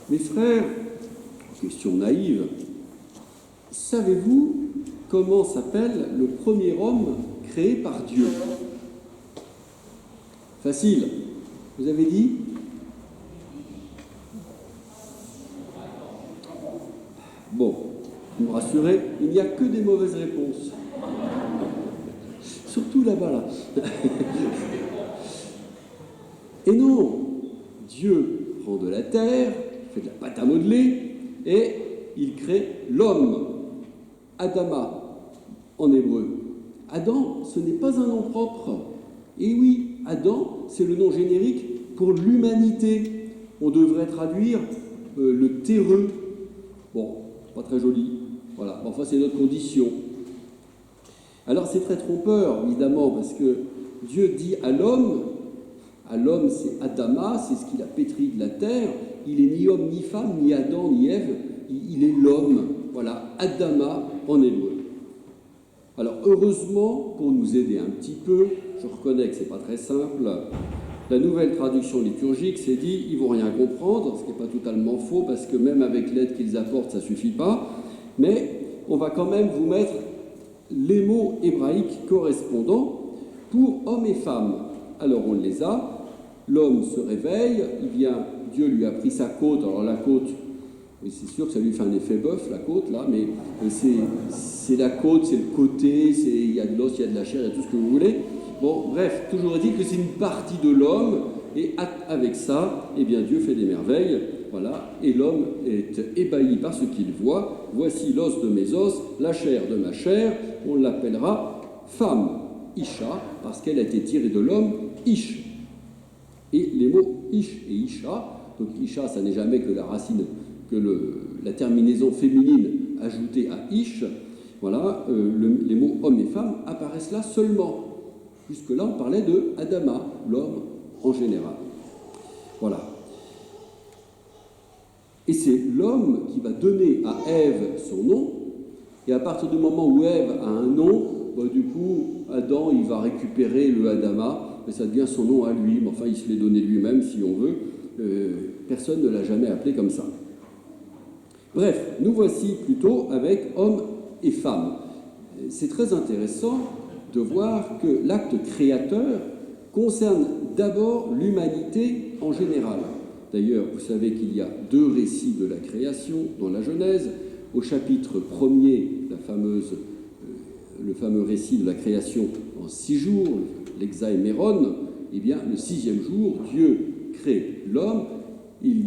Mes frères, question naïve, savez-vous comment s'appelle le premier homme créé par Dieu? Facile. Vous avez dit? Bon, vous me rassurez, il n'y a que des mauvaises réponses. Surtout là-bas, là. Et non, Dieu prend de la terre, fait de la pâte à modeler, et il crée l'homme, Adama, en hébreu. Adam, ce n'est pas un nom propre. Et oui, Adam, c'est le nom générique pour l'humanité. On devrait traduire le terreux. Bon, pas très joli. Voilà, enfin c'est notre condition. Alors c'est très trompeur, évidemment, parce que Dieu dit à l'homme c'est Adama, c'est ce qu'il a pétri de la terre, il est ni homme ni femme, ni Adam ni Ève, il est l'homme, voilà, Adama en hébreu. Alors heureusement, pour nous aider un petit peu, je reconnais que c'est pas très simple, la nouvelle traduction liturgique s'est dit, ils vont rien comprendre, ce qui n'est pas totalement faux, parce que même avec l'aide qu'ils apportent, ça suffit pas, mais on va quand même vous mettre les mots hébraïques correspondants pour hommes et femmes. Alors on les a, l'homme se réveille, Dieu lui a pris sa côte, alors la côte, c'est sûr que ça lui fait un effet bœuf, la côte, là, mais c'est la côte, c'est le côté, il y a de l'os, il y a de la chair, il y a tout ce que vous voulez. Bon, bref, toujours est-il que c'est une partie de l'homme, et avec ça, eh bien, Dieu fait des merveilles, voilà, et l'homme est ébahi par ce qu'il voit. Voici l'os de mes os, la chair de ma chair, on l'appellera femme, Isha, parce qu'elle a été tirée de l'homme, Ish. Et les mots Ish et Isha, donc Isha, ça n'est jamais que la racine, la terminaison féminine ajoutée à Ish, voilà, les mots homme et femme apparaissent là seulement. Jusque-là, on parlait de Adama, l'homme en général. Voilà. Et c'est l'homme qui va donner à Ève son nom, et à partir du moment où Ève a un nom, du coup, Adam, il va récupérer le Adama, et ça devient son nom à lui, mais enfin, il se l'est donné lui-même, si on veut. Personne ne l'a jamais appelé comme ça. Bref, nous voici plutôt avec homme et femme. C'est très intéressant de voir que l'acte créateur concerne d'abord l'humanité en général. D'ailleurs, vous savez qu'il y a 2 récits de la création dans la Genèse. Au chapitre 1er, le fameux récit de la création en 6 jours, l'Hexaéméron, eh bien, le 6e jour, Dieu crée l'homme, il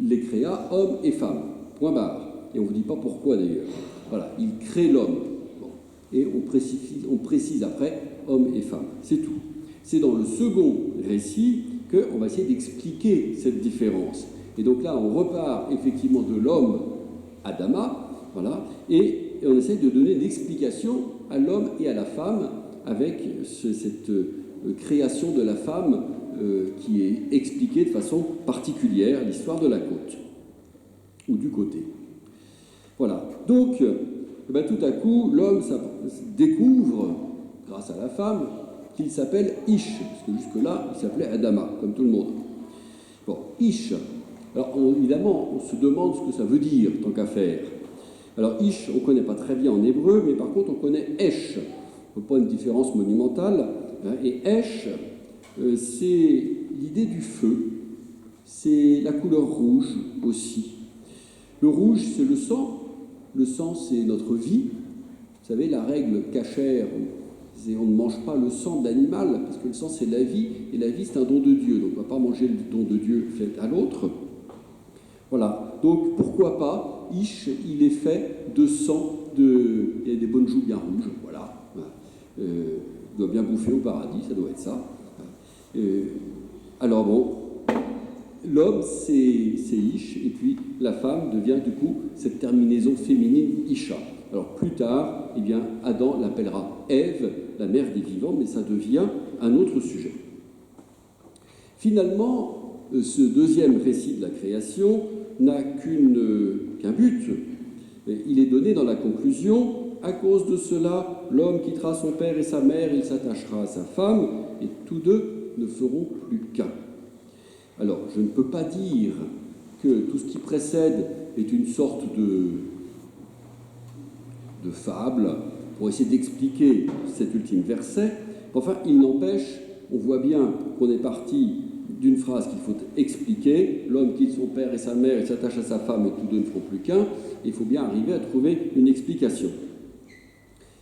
les créa hommes et femmes. Point barre. Et on ne vous dit pas pourquoi d'ailleurs. Voilà, il crée l'homme. Bon. Et on précise après homme et femme. C'est tout. C'est dans le second récit qu'on va essayer d'expliquer cette différence. Et donc là, on repart effectivement de l'homme, Adama, voilà, et on essaie de donner une explication à l'homme et à la femme avec cette création de la femme qui est expliquée de façon particulière, l'histoire de la côte, ou du côté. Voilà. Donc, tout à coup, l'homme découvre, grâce à la femme, qu'il s'appelle Ish, parce que jusque-là, il s'appelait Adama, comme tout le monde. Bon, Ish. Alors, évidemment, on se demande ce que ça veut dire, tant qu'à faire. Alors, Ish, on ne connaît pas très bien en hébreu, mais par contre, on connaît Esh. Pas une différence monumentale. Et Esh, c'est l'idée du feu. C'est la couleur rouge aussi. Le rouge, c'est le sang. Le sang, c'est notre vie. Vous savez, la règle cachère, c'est on ne mange pas le sang de l'animal, parce que le sang, c'est la vie, et la vie, c'est un don de Dieu. Donc, on ne va pas manger le don de Dieu fait à l'autre. Voilà. Donc, pourquoi pas, Ish, il est fait de sang, il y a des bonnes joues bien rouges, voilà. Il doit bien bouffer au paradis, ça doit être ça. Alors bon, l'homme, c'est Ish, et puis la femme devient du coup cette terminaison féminine Isha. Alors plus tard, eh bien, Adam l'appellera Ève, la mère des vivants, mais ça devient un autre sujet. Finalement, ce deuxième récit de la création n'a qu'un but. Il est donné dans la conclusion. À cause de cela, l'homme quittera son père et sa mère, il s'attachera à sa femme, et tous deux ne feront plus qu'un. Alors, je ne peux pas dire que tout ce qui précède est une sorte de fable pour essayer d'expliquer cet ultime verset. Enfin, il n'empêche, on voit bien qu'on est parti d'une phrase qu'il faut expliquer. L'homme quitte son père et sa mère, il s'attache à sa femme et tous deux ne feront plus qu'un. Il faut bien arriver à trouver une explication.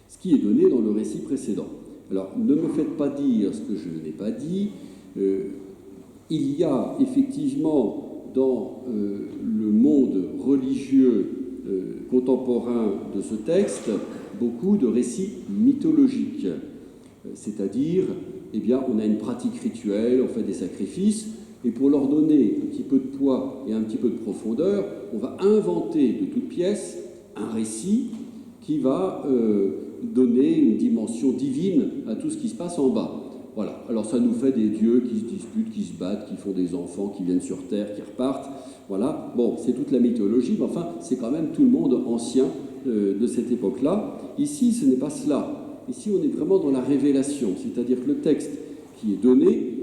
Ce qui est donné dans le récit précédent. Alors, ne me faites pas dire ce que je n'ai pas dit. Il y a effectivement dans le monde religieux contemporain de ce texte beaucoup de récits mythologiques. C'est-à-dire, eh bien, on a une pratique rituelle, on fait des sacrifices, et pour leur donner un petit peu de poids et un petit peu de profondeur, on va inventer de toutes pièces un récit qui va donner une dimension divine à tout ce qui se passe en bas. Voilà. Alors ça nous fait des dieux qui se disputent, qui se battent, qui font des enfants, qui viennent sur Terre, qui repartent. Voilà. Bon, c'est toute la mythologie, mais enfin, c'est quand même tout le monde ancien de cette époque-là. Ici, ce n'est pas cela. Ici, on est vraiment dans la révélation, c'est-à-dire que le texte qui est donné,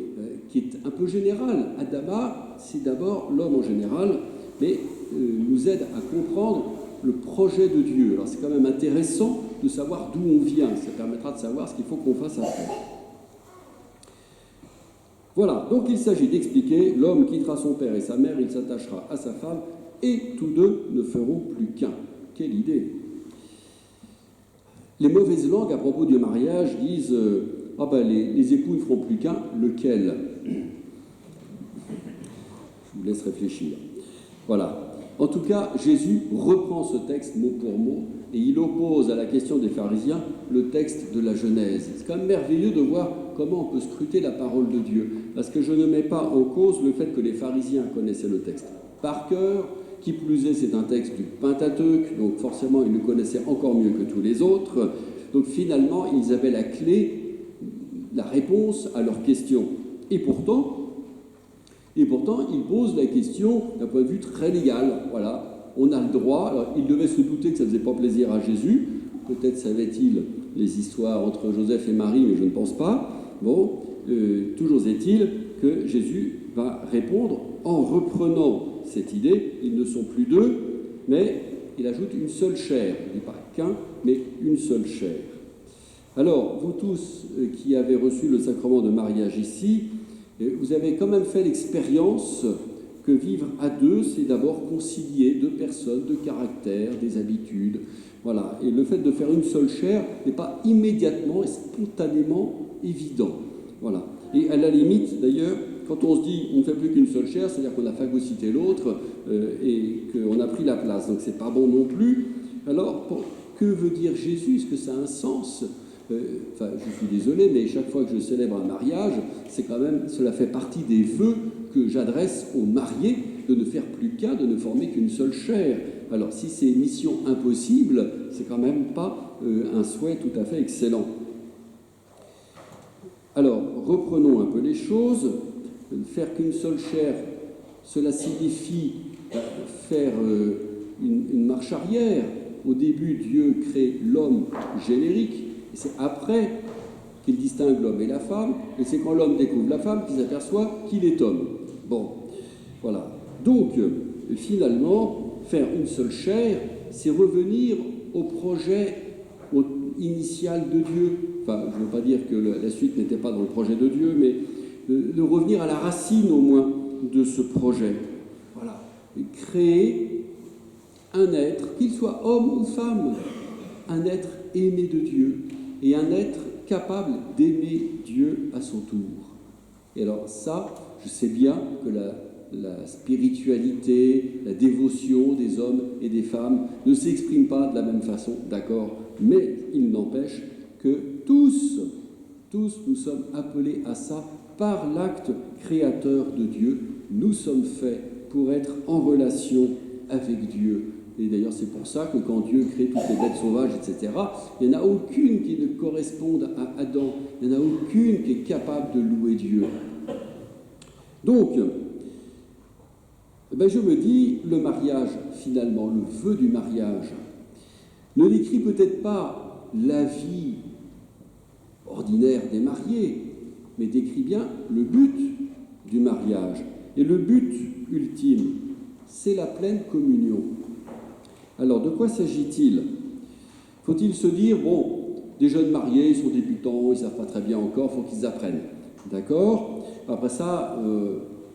qui est un peu général, Adama, c'est d'abord l'homme en général, mais nous aide à comprendre le projet de Dieu. Alors c'est quand même intéressant de savoir d'où on vient, ça permettra de savoir ce qu'il faut qu'on fasse après. Voilà, donc il s'agit d'expliquer, l'homme quittera son père et sa mère, il s'attachera à sa femme, et tous deux ne feront plus qu'un. Quelle idée! Les mauvaises langues à propos du mariage disent ah ben les époux ne feront plus qu'un, lequel? Je vous laisse réfléchir. Voilà. En tout cas, Jésus reprend ce texte mot pour mot et il oppose à la question des pharisiens le texte de la Genèse. C'est quand même merveilleux de voir comment on peut scruter la parole de Dieu, parce que je ne mets pas en cause le fait que les pharisiens connaissaient le texte par cœur. Qui plus est, c'est un texte du Pentateuque, donc forcément ils le connaissaient encore mieux que tous les autres. Donc finalement, ils avaient la clé, la réponse à leurs questions. Et pourtant, ils posent la question d'un point de vue très légal. Voilà, on a le droit. Alors, ils devaient se douter que ça ne faisait pas plaisir à Jésus. Peut-être savait-il les histoires entre Joseph et Marie, mais je ne pense pas. Bon, toujours est-il que Jésus va répondre en reprenant cette idée. Ils ne sont plus deux, mais il ajoute une seule chair. Il ne dit pas qu'un, mais une seule chair. Alors, vous tous qui avez reçu le sacrement de mariage ici, vous avez quand même fait l'expérience que vivre à deux, c'est d'abord concilier deux personnes, deux caractères, des habitudes. Voilà. Et le fait de faire une seule chair n'est pas immédiatement et spontanément évident. Voilà. Et à la limite, d'ailleurs, quand on se dit on ne fait plus qu'une seule chair, c'est-à-dire qu'on a phagocyté l'autre et qu'on a pris la place. Donc c'est pas bon non plus. Alors, que veut dire Jésus? Est-ce que ça a un sens? Je suis désolé, mais chaque fois que je célèbre un mariage, c'est quand même, cela fait partie des vœux que j'adresse aux mariés, de ne faire plus qu'un, de ne former qu'une seule chair. Alors, si c'est mission impossible, c'est quand même pas un souhait tout à fait excellent. Alors, reprenons un peu les choses. Faire qu'une seule chair, cela signifie faire une marche arrière. Au début, Dieu crée l'homme générique, et c'est après qu'il distingue l'homme et la femme, et c'est quand l'homme découvre la femme qu'il s'aperçoit qu'il est homme. Bon, voilà. Donc, finalement, faire une seule chair, c'est revenir au projet initial de Dieu. Enfin, je ne veux pas dire que la suite n'était pas dans le projet de Dieu, mais de revenir à la racine au moins de ce projet. Voilà. Et créer un être, qu'il soit homme ou femme, un être aimé de Dieu et un être capable d'aimer Dieu à son tour. Et alors ça, je sais bien que la spiritualité, la dévotion des hommes et des femmes ne s'exprime pas de la même façon, d'accord, mais il n'empêche que tous nous sommes appelés à ça par l'acte créateur de Dieu. Nous sommes faits pour être en relation avec Dieu. Et d'ailleurs, c'est pour ça que quand Dieu crée toutes les bêtes sauvages, etc., il n'y en a aucune qui ne corresponde à Adam. Il n'y en a aucune qui est capable de louer Dieu. Donc, je me dis, le mariage, finalement, le vœu du mariage, ne décrit peut-être pas la vie ordinaire des mariés, mais décrit bien le but du mariage. Et le but ultime, c'est la pleine communion. Alors, de quoi s'agit-il? Faut-il se dire, bon, des jeunes mariés, ils sont débutants, ils ne savent pas très bien encore, il faut qu'ils apprennent. D'accord? Après ça,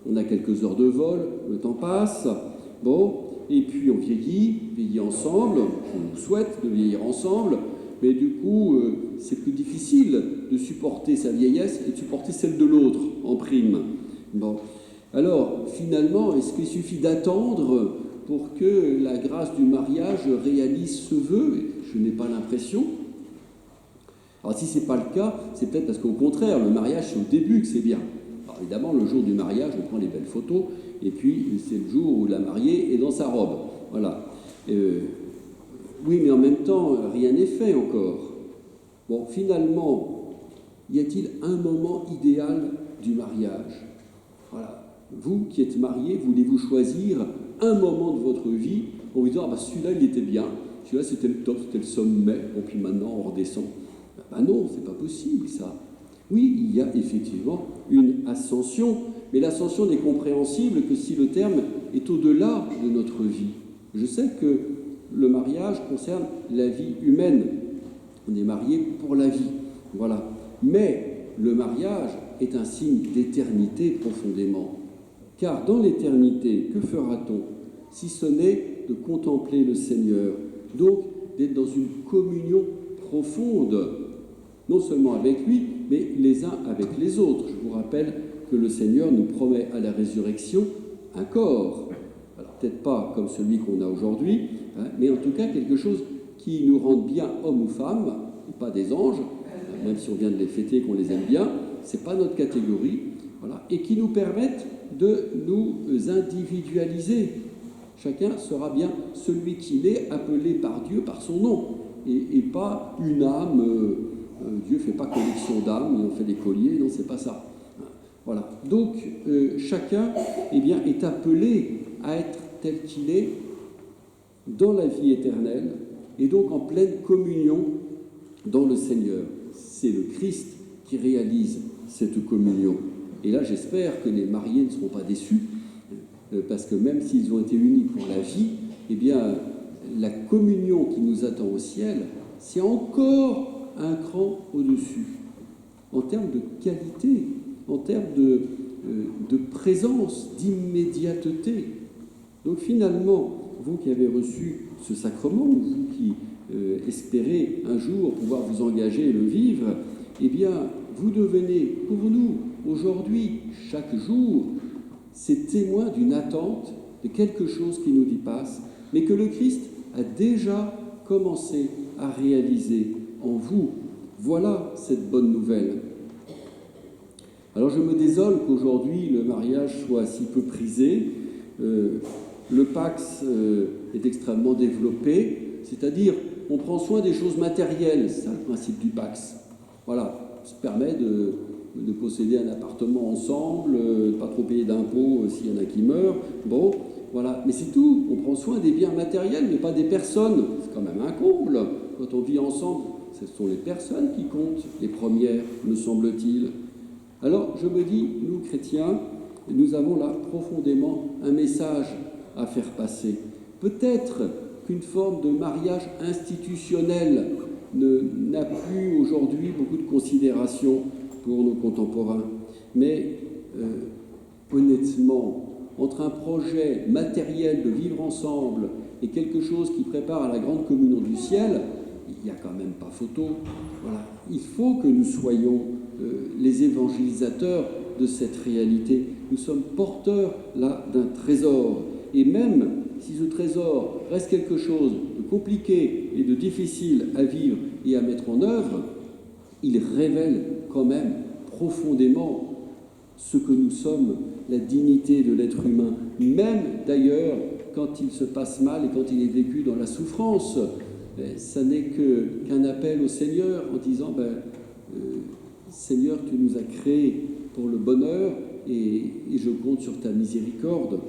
on a quelques heures de vol, le temps passe, bon, et puis on vieillit ensemble, je vous souhaite de vieillir ensemble, mais du coup, c'est plus difficile de supporter sa vieillesse et de supporter celle de l'autre en prime. Bon. Alors, finalement, est-ce qu'il suffit d'attendre pour que la grâce du mariage réalise ce vœu? Je n'ai pas l'impression. Alors, si ce n'est pas le cas, c'est peut-être parce qu'au contraire, le mariage, c'est au début que c'est bien. Alors, évidemment, le jour du mariage, on prend les belles photos, et puis c'est le jour où la mariée est dans sa robe. Voilà. Oui, mais en même temps, rien n'est fait encore. Bon, finalement, y a-t-il un moment idéal du mariage? Voilà. Vous qui êtes mariés, voulez-vous choisir un moment de votre vie en vous disant, ah bah celui-là, il était bien, celui-là, c'était le top, c'était le sommet, bon, puis maintenant, on redescend. Ben non, c'est pas possible, ça. Oui, il y a effectivement une ascension, mais l'ascension n'est compréhensible que si le terme est au-delà de notre vie. Je sais que le mariage concerne la vie humaine. On est marié pour la vie, voilà. Mais le mariage est un signe d'éternité profondément. Car dans l'éternité, que fera-t-on si ce n'est de contempler le Seigneur, donc d'être dans une communion profonde, non seulement avec lui, mais les uns avec les autres. Je vous rappelle que le Seigneur nous promet à la résurrection un corps. Alors peut-être pas comme celui qu'on a aujourd'hui, hein, mais en tout cas quelque chose qui nous rende bien hommes ou femmes, et pas des anges, même si on vient de les fêter, qu'on les aime bien, c'est pas notre catégorie, voilà, et qui nous permettent de nous individualiser. Chacun sera bien celui qu'il est, appelé par Dieu par son nom, et pas une âme. Dieu ne fait pas collection d'âmes, il en fait des colliers, non, c'est pas ça. Voilà. Donc, chacun eh bien, est appelé à être tel qu'il est dans la vie éternelle, et donc en pleine communion dans le Seigneur. C'est le Christ qui réalise cette communion. Et là, j'espère que les mariés ne seront pas déçus, parce que même s'ils ont été unis pour la vie, eh bien, la communion qui nous attend au ciel, c'est encore un cran au-dessus, en termes de qualité, en termes de présence, d'immédiateté. Donc finalement, vous qui avez reçu ce sacrement, vous qui espérez un jour pouvoir vous engager et le vivre, eh bien, vous devenez, pour nous, aujourd'hui, chaque jour, ces témoins d'une attente, de quelque chose qui nous dépasse, mais que le Christ a déjà commencé à réaliser en vous. Voilà cette bonne nouvelle. Alors je me désole qu'aujourd'hui le mariage soit si peu prisé. Le Pax est extrêmement développé, c'est-à-dire on prend soin des choses matérielles, c'est ça le principe du Pax. Voilà, ça permet de posséder un appartement ensemble, de ne pas trop payer d'impôts s'il y en a qui meurent. Bon, voilà, mais c'est tout. On prend soin des biens matériels, mais pas des personnes. C'est quand même un comble. Quand on vit ensemble, ce sont les personnes qui comptent, les premières, me semble-t-il. Alors, je me dis, nous, chrétiens, nous avons là profondément un message à faire passer. Peut-être qu'une forme de mariage institutionnel n'a plus aujourd'hui beaucoup de considération pour nos contemporains. Mais honnêtement, entre un projet matériel de vivre ensemble et quelque chose qui prépare à la grande communion du ciel, il n'y a quand même pas photo. Voilà. Il faut que nous soyons les évangélisateurs de cette réalité. Nous sommes porteurs là d'un trésor. Et même si ce trésor reste quelque chose de compliqué et de difficile à vivre et à mettre en œuvre, il révèle quand même profondément ce que nous sommes, la dignité de l'être humain, même d'ailleurs quand il se passe mal et quand il est vécu dans la souffrance. Ça n'est qu'un appel au Seigneur en disant Seigneur, tu nous as créés pour le bonheur et je compte sur ta miséricorde.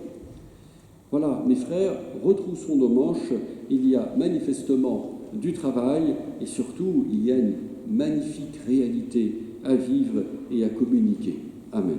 Voilà, mes frères, retroussons nos manches. Il y a manifestement du travail et surtout il y a une magnifique réalité à vivre et à communiquer. Amen.